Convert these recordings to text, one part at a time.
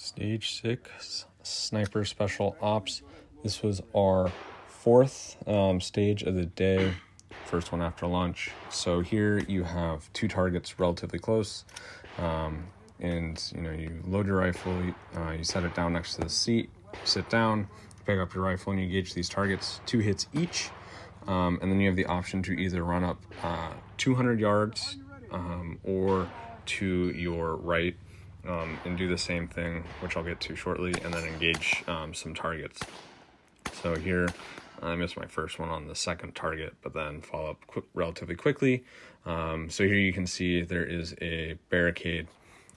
Stage 6, Sniper Special Ops. This was our fourth stage of the day, first one after lunch. So here you have two targets relatively close, and you load your rifle, you set it down next to the seat, sit down, pick up your rifle, and you engage these targets, 2 hits each, and then you have the option to either run up 200 yards or to your right, and do the same thing, which I'll get to shortly, and then engage some targets. So here I missed my first one on the second target, but then follow up relatively quickly. So here you can see there is a barricade,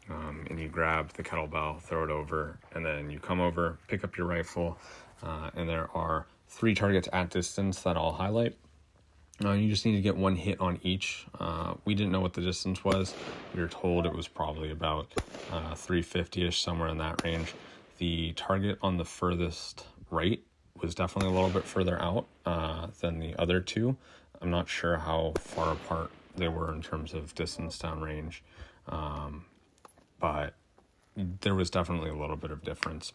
and you grab the kettlebell, throw it over, and then you come over, pick up your rifle, and there are 3 targets at distance that I'll highlight. You just need to get 1 hit on each. We didn't know what the distance was. We were told it was probably about 350-ish, somewhere in that range. The target on the furthest right was definitely a little bit further out than the other 2. I'm not sure how far apart they were in terms of distance downrange, but there was definitely a little bit of difference.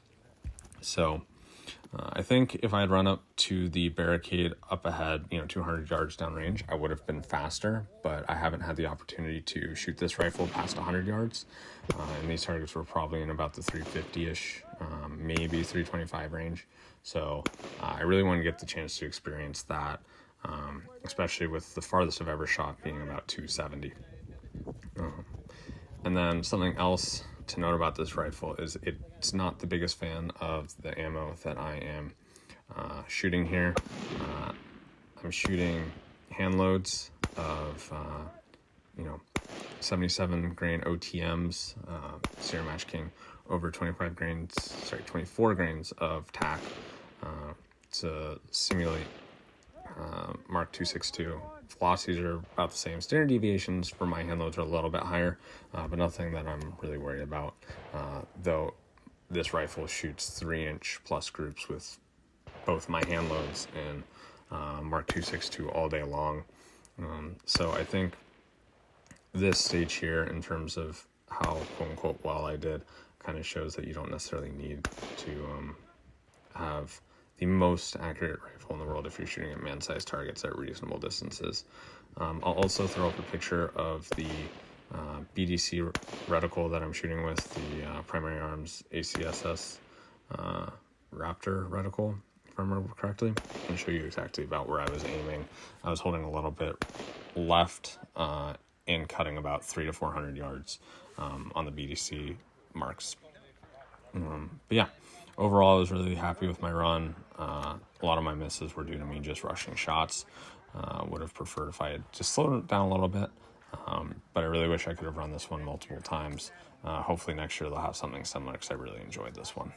So I think if I had run up to the barricade up ahead, 200 yards downrange, I would have been faster, but I haven't had the opportunity to shoot this rifle past 100 yards. And these targets were probably in about the 350-ish, maybe 325 range. So I really want to get the chance to experience that, especially with the farthest I've ever shot being about 270. And then something else to note about this rifle is it's not the biggest fan of the ammo that I am shooting here. I'm shooting hand loads of 77 grain OTMs, Sierra Match King, over 24 grains of TAC to simulate Mark 262. Velocities are about the same. Standard deviations for my hand loads are a little bit higher, but nothing that I'm really worried about, though this rifle shoots 3-inch plus groups with both my hand loads and Mark 262 all day long. So I think this stage here, in terms of how quote-unquote well I did, kind of shows that you don't necessarily need to have the most accurate rifle in the world if you're shooting at man-sized targets at reasonable distances. I'll also throw up a picture of the BDC reticle that I'm shooting with, the Primary Arms ACSS Raptor reticle, if I remember correctly, and show you exactly about where I was aiming. I was holding a little bit left and cutting about 300 to 400 yards on the BDC marks. But yeah, overall, I was really happy with my run. A lot of my misses were due to me just rushing shots. Would have preferred if I had just slowed it down a little bit, but I really wish I could have run this one multiple times. Hopefully next year they'll have something similar, because I really enjoyed this one.